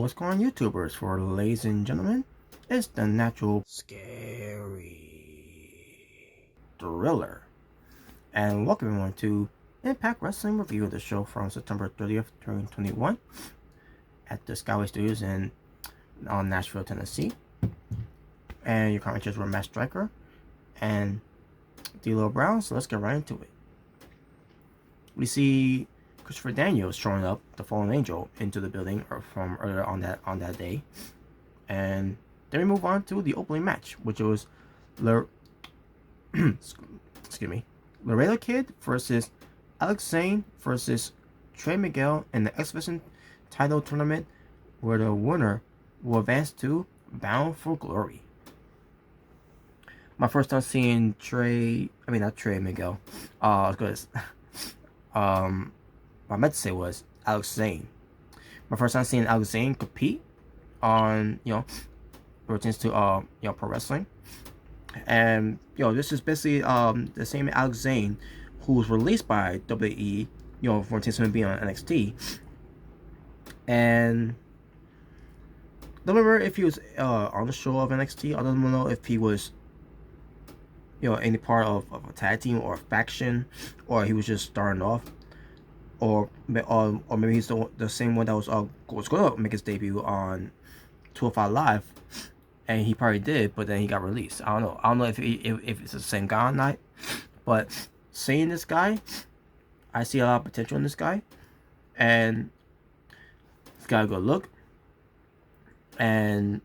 what's going on, YouTubers? For ladies and gentlemen, it's the natural scary thriller. And welcome everyone to Impact Wrestling review of the show from September 30th, 2021 at the Skyway Studios in Nashville, Tennessee. And your commentators were Matt Striker and D'Lo Brown, so let's get right into it. We see Christopher Daniels showing up, the fallen angel, into the building from earlier on that day, and then we move on to the opening match, which was Laredo Kid versus Alex Zane versus Trey Miguel in the X Division title tournament, where the winner will advance to Bound for Glory. My first time seeing Miguel. What I meant to say was Alex Zane. My first time seeing Alex Zane compete on, routines to pro wrestling. And this is basically the same Alex Zane who was released by WWE, for routines to be on NXT. And I don't remember if he was on the show of NXT. I don't know if he was any part of a tag team or a faction, or he was just starting off. Or maybe he's the same one that was going to make his debut on 205 Live, and he probably did, but then he got released. I don't know if it's the same guy or not. But seeing this guy, I see a lot of potential in this guy, and he's got a good look, and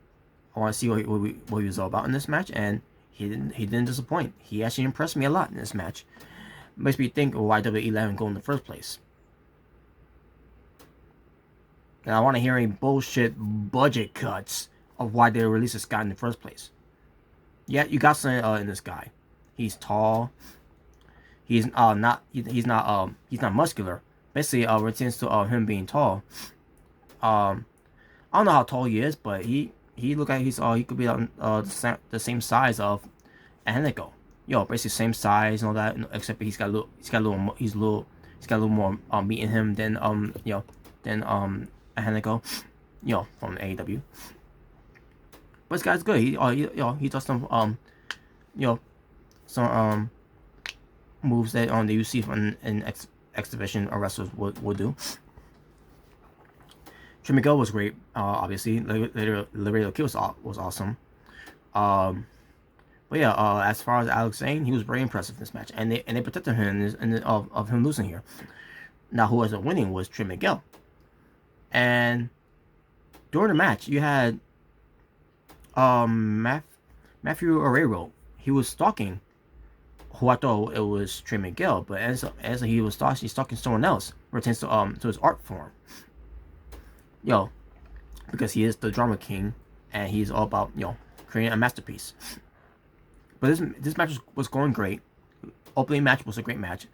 I want to see what he was all about in this match, and he didn't disappoint. He actually impressed me a lot in this match. Makes me think of why WWE let him go in the first place. And I want to hear any bullshit budget cuts of why they released this guy in the first place. Yeah, you got something in this guy. He's tall. He's not muscular. Basically, returns to him being tall. I don't know how tall he is, but he look like he could be the same size of Ahenico. Basically same size and all that, except he's got a little more meat in him than Ahenico, from AEW. But this guy's good. He does some moves that you see from an X Division wrestlers would do. Trey Miguel was great. Obviously, Laredo Kid was awesome. But yeah, as far as Alex Zane, he was very impressive in this match, and they protected him of him losing here. Now, who wasn't winning was Trey Miguel. And during the match, you had Matthew Arrero. He was stalking who I thought it was Trey Miguel, but as he was stalking someone else, pertains to his art form. Because he is the drama king, and he's all about creating a masterpiece. But this match was going great. Opening match was a great match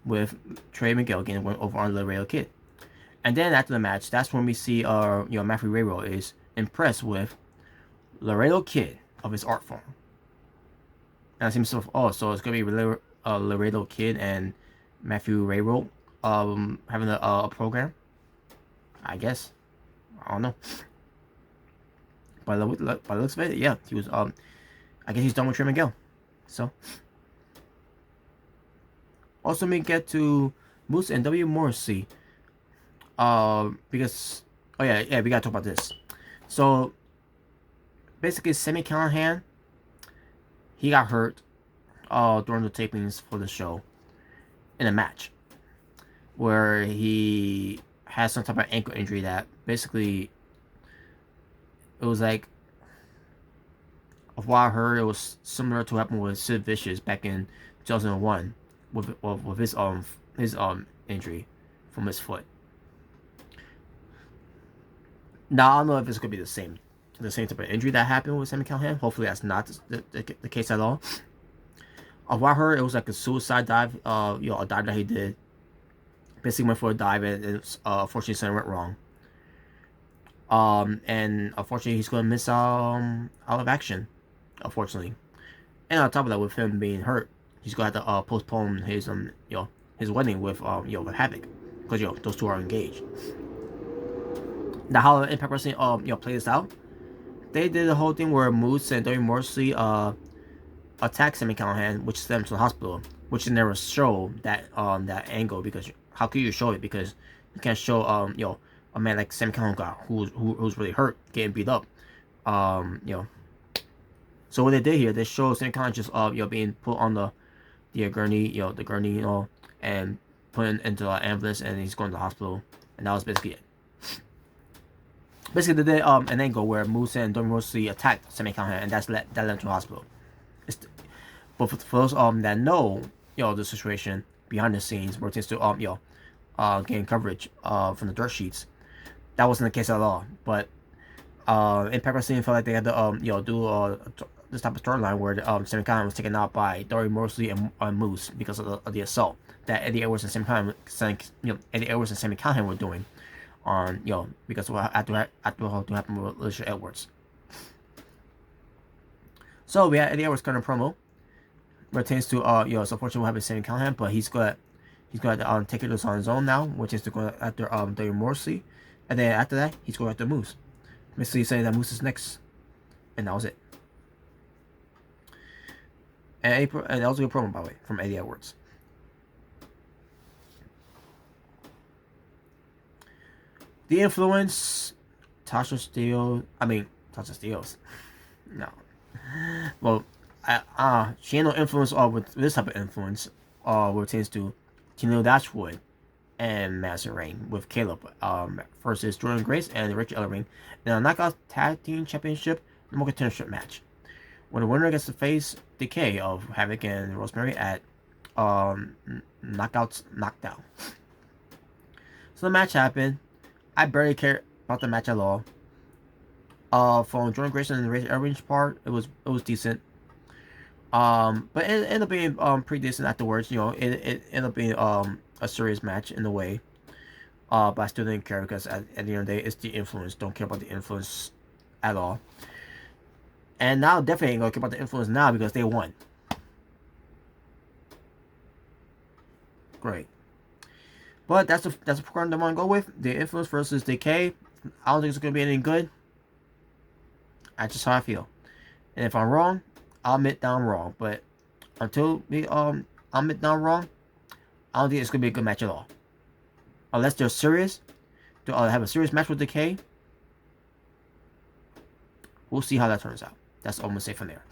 with Trey Miguel getting over on Laredo Kid. And then after the match, that's when we see Matthew Arrero is impressed with Laredo Kid of his art form. And I see himself, so it's gonna be Laredo Kid and Matthew Arrero having a program. I guess. I don't know. By the looks of it, yeah, he was I guess he's done with Trey Miguel. So also we get to Moose and MooseMorrissey. Because we gotta talk about this. So basically, Sami Callihan, he got hurt during the tapings for the show in a match where he had some type of ankle injury that basically it was like, of what I heard, it was similar to what happened with Sid Vicious back in 2001 with his injury from his foot. Now I don't know if it's gonna be the same type of injury that happened with Sami Callihan. Hopefully that's not the case at all. Of what I heard, it was like a suicide dive. A dive that he did. Basically went for a dive and unfortunately something went wrong. And unfortunately he's gonna miss out of action. Unfortunately, and on top of that, with him being hurt, he's gonna have to postpone his his wedding with Havoc, because those two are engaged. how Impact Wrestling played this out. They did the whole thing where Moose and WMorrissey attacked Sami Callihan, which sent him to the hospital, which never show that angle, because how could you show it? Because you can't show a man like Sami Callihan who's really hurt, getting beat up. You know. So what they did here, they showed Sami Callihan just being put on the gurney, and put into an ambulance, and he's going to the hospital, and that was basically it. Basically, they did an angle where Moose and WMorrissey attacked Sami Callihan, and that led to the hospital. But for those that know the situation behind the scenes, where it tends to gain coverage from the dirt sheets, that wasn't the case at all. But Impact Wrestling felt like they had to do this type of storyline where Sami Callihan was taken out by WMorrissey and Moose because of the assault that Eddie Edwards and Sami Callihan were doing on because of what had to happen with Alicia Edwards. So we had Eddie Edwards kind of promo pertains to it's unfortunate what happened to Sami Callihan, but he's got to take it on his own now, which is to go after WMorrissey, and then after that he's going after Moose, basically saying that Moose is next, and that was it. And that was a good promo, by the way, from Eddie Edwards. The Influence, Tasha Steelz. No. Well, she had no influence with this type of influence where it tends to Tino Dashwood and Madison Rain with Caleb versus Jordan Grace and Richard Ellering in a Knockout Tag Team Championship number contendership match, where the winner gets to face Decay of Havoc and Rosemary at Knockdown. So the match happened. I barely care about the match at all. From Jordan Grayson and Richard Ellering's part, it was decent. But it ended up being pretty decent afterwards. It ended up being a serious match in a way. But I still didn't care because at the end of the day, it's the Influence. Don't care about the Influence at all. And now definitely ain't gonna care about the Influence now because they won. Great. But that's the program I want to go with. The Influence versus Decay. I don't think it's gonna be any good. That's just how I feel. And if I'm wrong, I'll admit that I'm wrong. But until I admit that I'm wrong, I don't think it's gonna be a good match at all. Unless they're serious, to have a serious match with Decay. We'll see how that turns out. That's all I'm gonna say from there.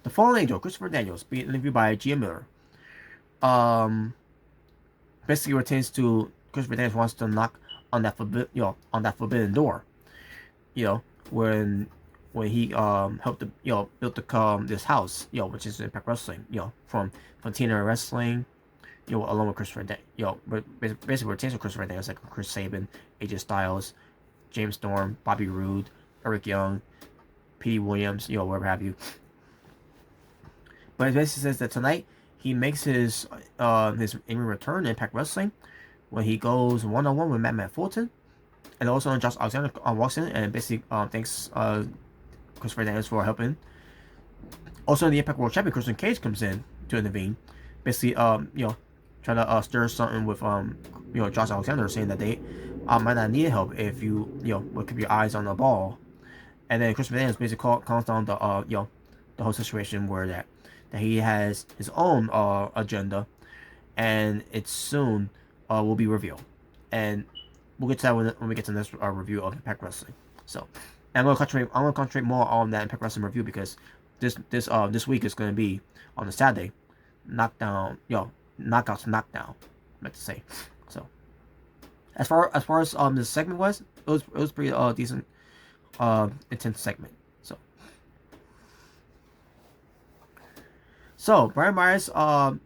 The Fallen Angel, Christopher Daniels, being interviewed by Gia Miller. Basically pertains to Christopher Daniels wants to knock on that forbidden door. When he helped to build this house, which is Impact Wrestling, from Tina Wrestling, along with Christopher basically pertains to Christopher Daniels, like Chris Sabin, AJ Styles, James Storm, Bobby Roode, Eric Young, P. Williams, whatever have you. But it basically says that tonight he makes his in return in Impact Wrestling when he goes one-on-one with Matt Fulton, and also Josh Alexander walks in and basically thanks Christopher Daniels for helping. Also, the Impact World Champion Christian Cage comes in to intervene, basically trying to stir something with Josh Alexander, saying that they might not need help if you will keep your eyes on the ball. And then Christopher Daniels basically calms down the whole situation where that he has his own agenda, and it soon will be revealed. And we'll get to that when we get to the next review of Impact Wrestling. So, and I'm gonna concentrate more on that Impact Wrestling review because this week is gonna be on the Saturday, knockouts knockdown, I meant to say. So, as far as this segment was, it was pretty decent, intense segment. So Brian Myers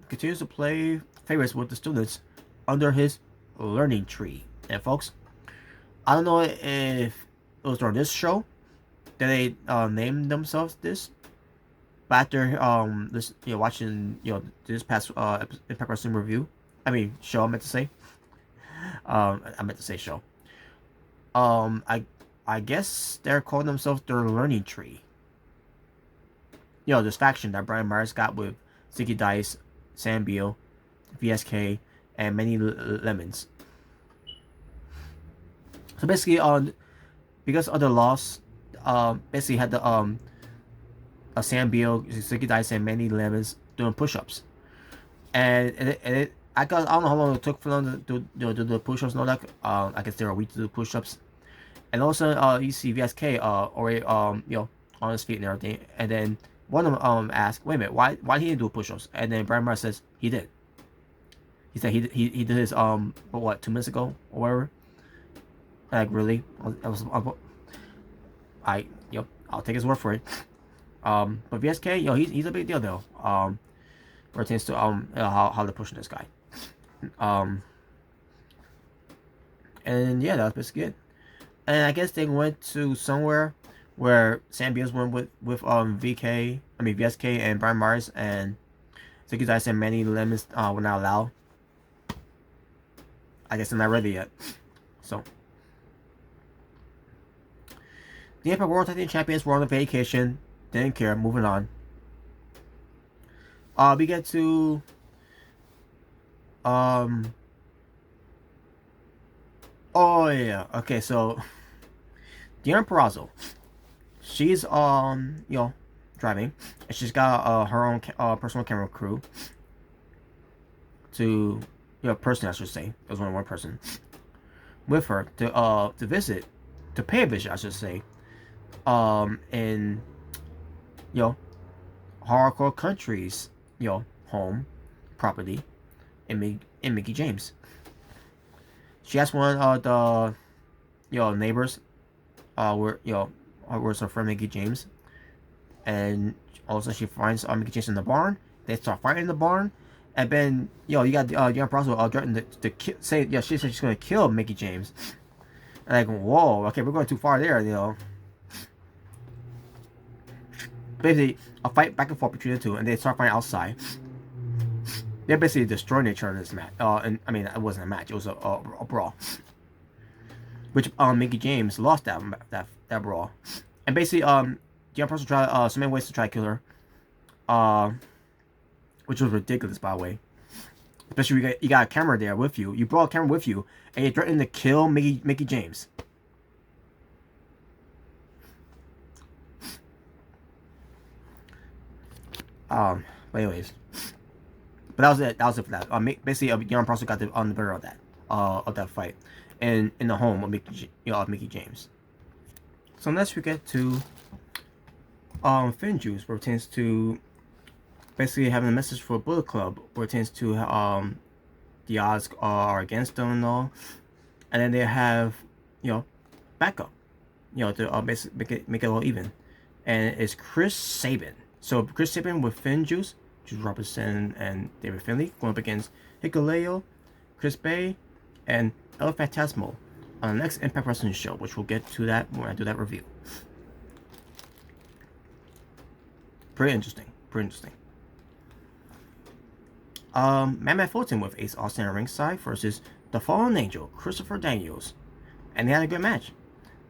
continues to play favorites with the students under his learning tree. And folks, I don't know if it was during this show that they named themselves this, but after this watching this past Impact Wrestling review, show, I meant to say show. I guess they're calling themselves their learning tree. This faction that Brian Myers got with Zicky Dice, Sam Beal, VSK, and many lemons. So basically, because of the loss, basically had the Sam Beal, Suzuki Dice, and Manny Lemons doing push-ups, and I don't know how long it took for them to do the push-ups and all that. I guess they were a week to do push-ups, and also you see VSK already on his feet and everything, and then one of them asked, wait a minute, why he didn't do push-ups, and then Brian Myers says he did. He said he did his 2 minutes ago or whatever. Like really, I'll take his word for it. But VSK, he's a big deal though. Pertains to how they're pushing this guy. And yeah, that was basically it. And I guess they went to somewhere where Sam Beals went with VSK and Brian Myers, and Zicky Dice and Manny Lemons were not allowed. I guess they're not ready yet. So the Impact World Tag Team Champions were on a vacation. Didn't care. Moving on. We get to oh yeah. Okay, so Deanna Purrazzo, she's driving, and she's got her own personal camera crew to person I should say. It was only one person with her to visit, to pay a visit I should say, in hardcore countries home property in Mickie James. She asked one of the neighbors where's her friend Mickie James, and also she finds Mickie James in the barn. They start fighting in the barn, and then you got Deanna Purrazzo threatening to say she said she's gonna kill Mickie James. And like, whoa, okay, we're going too far there, Basically, a fight back and forth between the two, and they start fighting outside. They're basically destroying each other in this match. And I mean, it wasn't a match; it was a brawl. Which Mickie James lost that brawl, and basically Deanna Purrazzo tried so many ways to try to kill her, which was ridiculous, by the way. Especially you got a camera there with you. You brought a camera with you, and you're threatening to kill Mickie James. But anyways, but that was it. That was it for that. Basically, Deanna Purrazzo got on the better of that fight, and in the home of Mickie James. So next we get to Finn Juice, where it tends to basically having a message for Bullet Club, where it tends to the odds are against them and all, and then they have backup, to basically make it a little even, and it's Chris Sabin. So Chris Sabin with Finn Juice, Robertson and David Finlay going up against Hikuleo, Chris Bay, and El Phantasmo on the next Impact Wrestling show, which we'll get to that when I do that review. Pretty interesting. Mammoth Fulton with Ace Austin at ringside versus the Fallen Angel, Christopher Daniels, and they had a good match.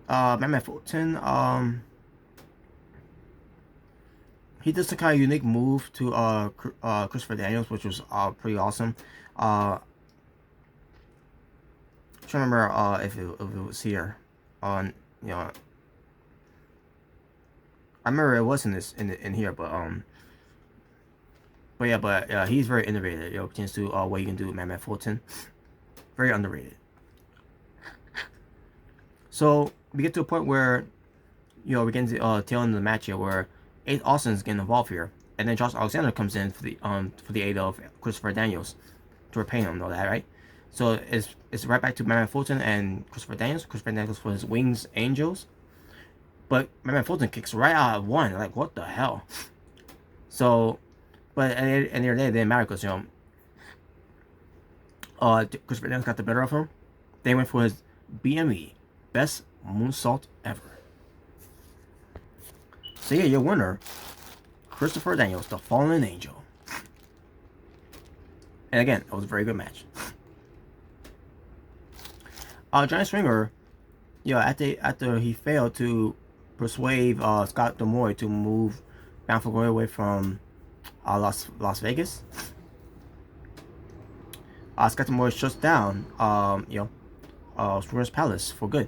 Mammoth Fulton, he did some kind of unique move to Christopher Daniels, which was pretty awesome. I'm trying to remember if it was here on I remember it was in here, but he's very innovative. Pertains to what you can do with Mammoth Fulton, very underrated. So we get to a point where we get into tail end of the match here, where Ace Austin's getting involved here, and then Josh Alexander comes in for the aid of Christopher Daniels to repay him and all that, right? So it's right back to Mammoth Fulton and Christopher Daniels. Christopher Daniels for his Wings Angels, but Mammoth Fulton kicks right out of one. Like, what the hell? So, but at the end of the day, it didn't matter because Christopher Daniels got the better of him. They went for his BME, best moonsault ever. So yeah, your winner, Christopher Daniels, the Fallen Angel. And again, it was a very good match. Johnny Swinger, after he failed to persuade Scott D'Amore to move Bound for Glory away from Las Vegas, Scott D'Amore shuts down Swinger's Palace for good.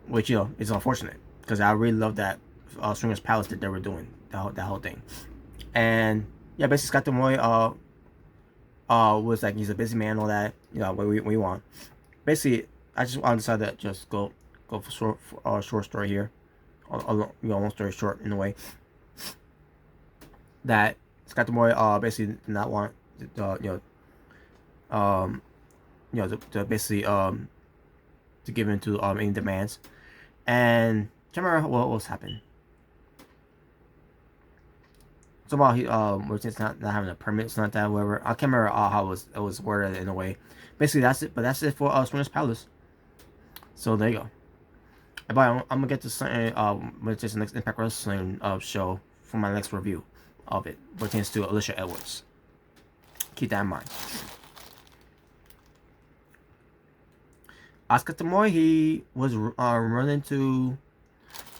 which is unfortunate because I really love that Swingers Palace that they were doing that whole thing. And yeah, basically Scott Demoy was like he's a busy man, all that, what we want. Basically, I decided to just go for short story here, long story short in a way, that Scott Demoy basically did not want um to basically to give in to any demands. And can't remember what was happened. So about he was just not having a permit, something like that, whatever. I can't remember how it was worded in a way. Basically, that's it. But that's it for Swingers Palace. So there you go. But I'm gonna get to something with this next Impact Wrestling show for my next review of it, pertains to Alicia Edwards. Keep that in mind. Asuka Tomoe, he was running to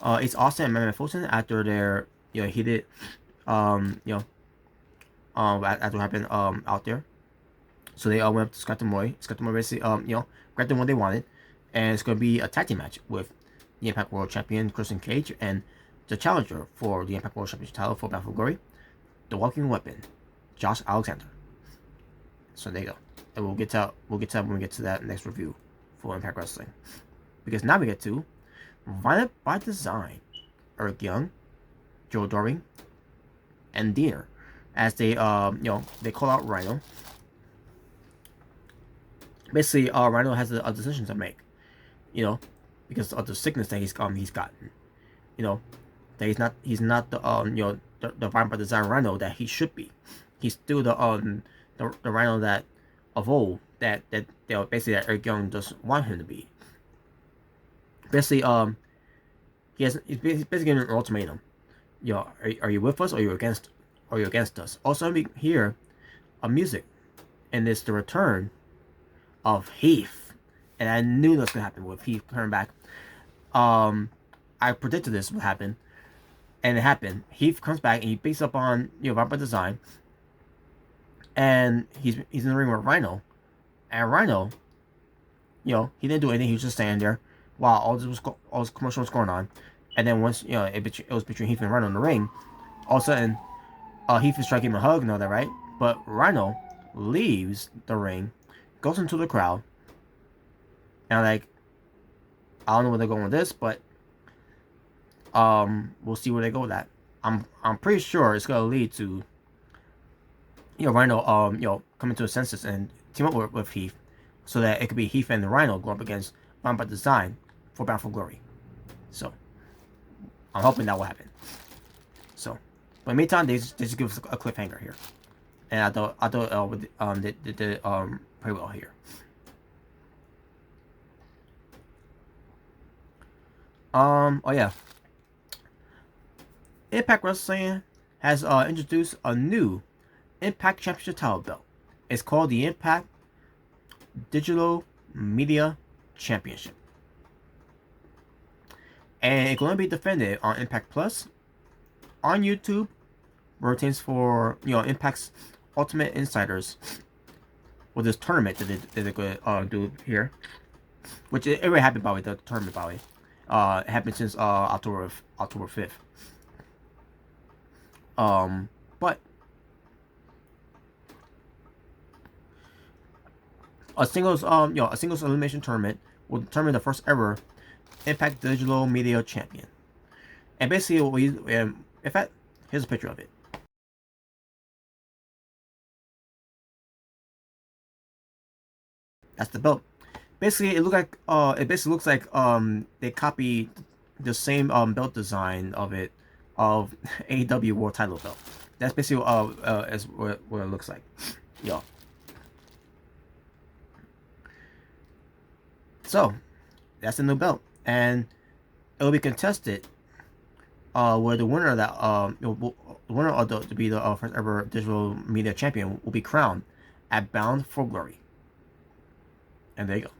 Ace Austin and Mammoth Fulton after their heated after what happened out there. So they all went up to Scott Demoy. Scott Demoy basically grabbed them what they wanted, and it's gonna be a tag team match with the Impact World Champion Christian Cage and the challenger for the Impact World Championship title for Battle for Glory, the Walking Weapon, Josh Alexander. So there you go. And we'll get to when we get to that next review for Impact Wrestling, because now we get to Violent by Design, Eric Young, Joe Doring, and Diener, as they they call out Rhino. Basically, Rhino has a decision to make, because of the sickness that he's gotten, that he's not the the Violent by Design Rhino that he should be. He's still the Rhino that of old that basically that Eric Young doesn't want him to be. Basically, he's basically getting an ultimatum. Are you with us or are you against us? Also, we hear a music, and it's the return of Heath, and I knew that's gonna happen with Heath coming back. I predicted this would happen, and it happened. Heath comes back and he beats up on Viper Design, and he's in the ring with Rhino, and Rhino, he didn't do anything. He was just standing there while all this commercial was going on, and then once it was between Heath and Rhino in the ring, all of a sudden, Heath is trying to give him a hug and all that, right? But Rhino leaves the ring, goes into the crowd, and I don't know where they're going with this, but we'll see where they go with that. I'm pretty sure it's gonna lead to Rhino coming to his senses and team up with Heath, so that it could be Heath and the Rhino going up against Violent by Design for Battle for Glory. So I'm hoping that will happen. So, but in the meantime, they just give us a cliffhanger here, and I thought they did pretty well here. Oh yeah, Impact Wrestling has introduced a new Impact Championship title belt. It's called the Impact Digital Media Championship, and it's going to be defended on Impact Plus, on YouTube, rotates for Impact's Ultimate Insiders with this tournament that they're going to do here, which it already happened by the way. The tournament by the way, it happened since October 5th. But a singles elimination tournament will determine the first ever Impact Digital Media Champion. And basically, in fact, here's a picture of it. That's the belt. Basically, it basically looks like they copied the same belt design of AEW World Title belt. That's basically as what it looks like. Yeah. So that's the new belt, and it will be contested. Where the winner of that the winner of to be the first ever digital media champion will be crowned at Bound for Glory. And there you go.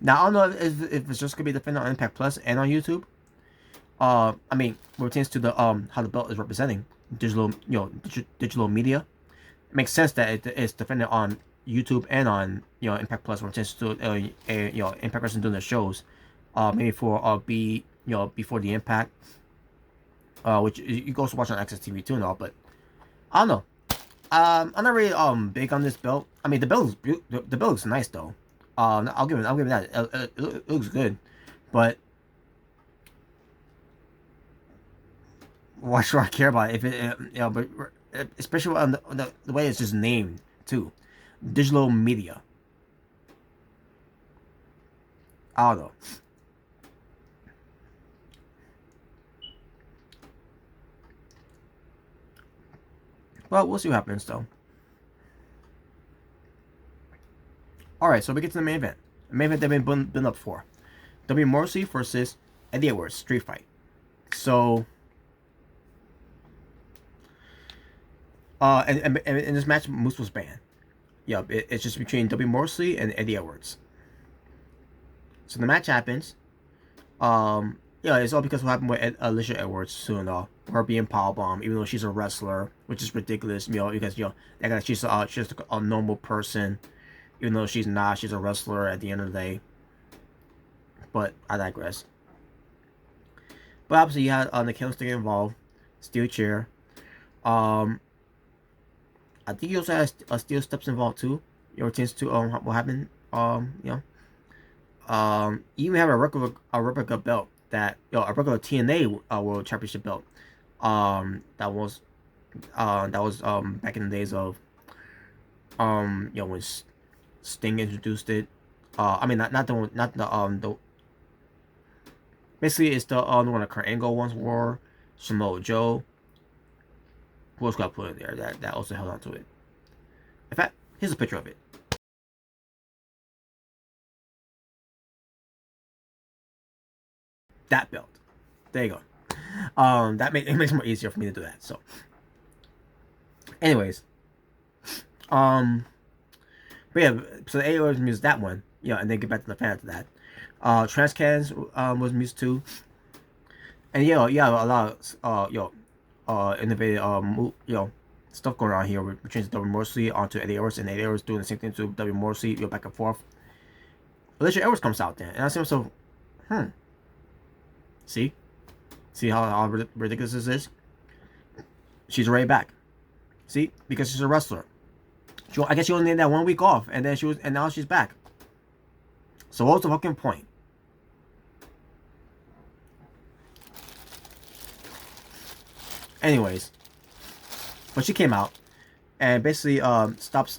Now I don't know if it's just gonna be defended on Impact Plus and on YouTube. I mean, when it pertains to the how the belt is representing digital digital media, it makes sense that it's defended on YouTube and on Impact Plus when it pertains to Impact Wrestling doing their shows maybe for before the impact, which you can also watch on Access TV too and all. But I don't know. I'm not really big on this belt. I mean, the belt the belt looks nice though. I'll give it that. It looks good, but why should I care about it if but especially on the way it's just named too, digital media. I don't know. Well, we'll see what happens though. All right, so we get to the main event. The main event they've been building up for. Morrissey versus Eddie Edwards street fight. So, and in this match, Moose was banned. Yeah, it's just between Morrissey and Eddie Edwards. So the match happens. Yeah, it's all because of what happened with Alicia Edwards soon. Her being powerbomb, even though she's a wrestler, which is ridiculous. Because she's just a normal person, even though she's not. She's a wrestler at the end of the day. But I digress. But obviously, you had the candlestick involved, steel chair. I think you also had steel steps involved too. Your chance to what happened. You even have a replica belt that a regular TNA World Championship belt. That was back in the days of when Sting introduced it. I mean not the one, not the basically it's the one that Kurt Angle once wore, Samoa Joe. Who else got put in there that also held on to it? In fact, here's a picture of it. That belt. There you go. It makes it more easier for me to do that. So, anyways, but yeah, so the AOS mused that one, and then get back to the fan after that. Transcans was mused too, and a lot of innovative stuff going on here. We changed W Morrissey onto Eddie Edwards, and Eddie Edwards doing the same thing to W Morrissey, back and forth. Alicia Edwards comes out then, and I see myself, See how ridiculous this is? She's already back. See? Because she's a wrestler. I guess she only needed that 1 week off, and now she's back. So what's the fucking point? Anyways, but she came out and basically stops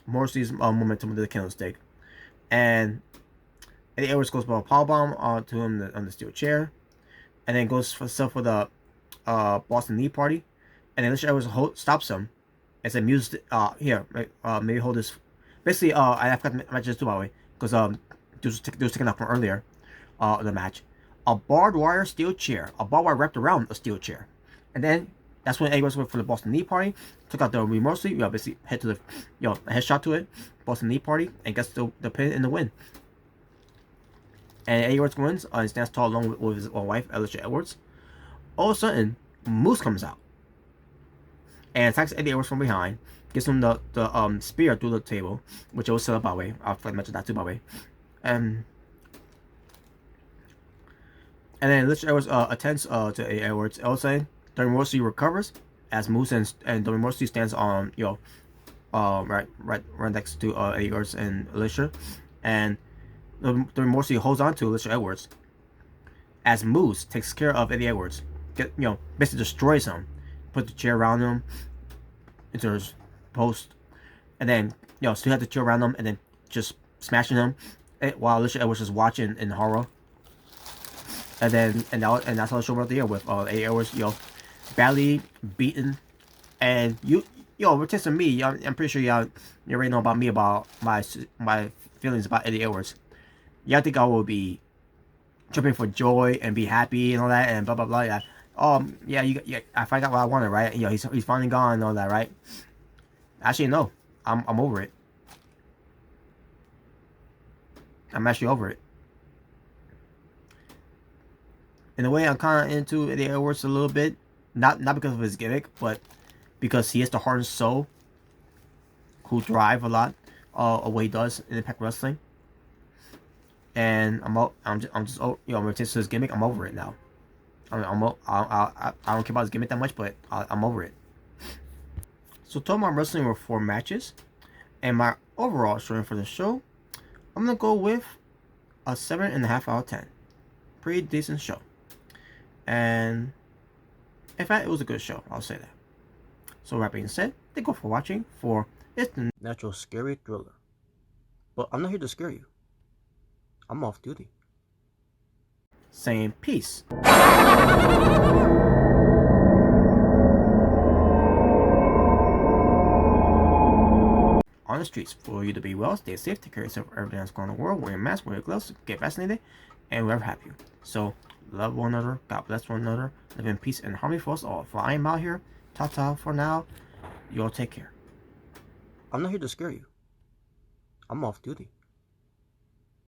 Morrissey's momentum with the candlestick, and Eddie Edwards goes for a powerbomb onto him on the steel chair, and then goes for the Boston Knee Party, and then Alicia Edwards stops him and said, "Muse, here, maybe hold this." Basically, I forgot to mention this too, by the way, because this was taken up from earlier, the match. A barbed wire steel chair, a barbed wire wrapped around a steel chair, and then that's when Eddie Edwards went for the Boston Knee Party, took out the Morrissey, basically head to the, a headshot to it, Boston Knee Party, and gets the pin and the win. And Eddie Edwards wins and stands tall along with his wife, Alicia Edwards. All of a sudden, Moose comes out and attacks Eddie Edwards from behind, gives him the spear through the table, which was set up by the way. I forgot to mention that too, by the way. And then Alicia Edwards attends to Eddie Edwards. All of a sudden, W Morrissey recovers as Moose and W Morrissey stands on right next to Eddie Edwards and Alicia, and the Morrissey holds on to Alicia Edwards as Moose takes care of Eddie Edwards. Basically destroys him. Put the chair around him into his post, and then still had the chair around him, and then just smashing him while Alicia Edwards is watching in horror. And that's how the show went the year with Eddie Edwards, badly beaten, and returns to me. I'm pretty sure you already know about me, about my feelings about Eddie Edwards. I think I will be jumping for joy and be happy and all that and blah blah blah. Yeah. I find out what I wanted, right? He's finally gone and all that, right? Actually, no, I'm over it. I'm actually over it. In a way, I'm kind of into Eddie Edwards a little bit, not because of his gimmick, but because he is the heart and soul who drive a lot of what he does in Impact Wrestling. and I'm just you know, with his gimmick, I'm over it now. I don't care about his gimmick that much, but I'm over it. So total my wrestling were 4 matches, and my overall scoring for the show, I'm gonna go with a 7.5 out of 10. Pretty decent show, and in fact, it was a good show. I'll say that. So that being said, thank you for watching for It's the Natural Scary Thriller. But I'm not here to scare you. I'm off duty. Saying peace. On the streets, for you to be well, stay safe, take care of yourself, everything that's going on in the world, wear your mask, wear your gloves, get vaccinated, and whatever have you. So, love one another, God bless one another, live in peace and harmony for us all. For I am out here, ta-ta for now, you all take care. I'm not here to scare you. I'm off duty.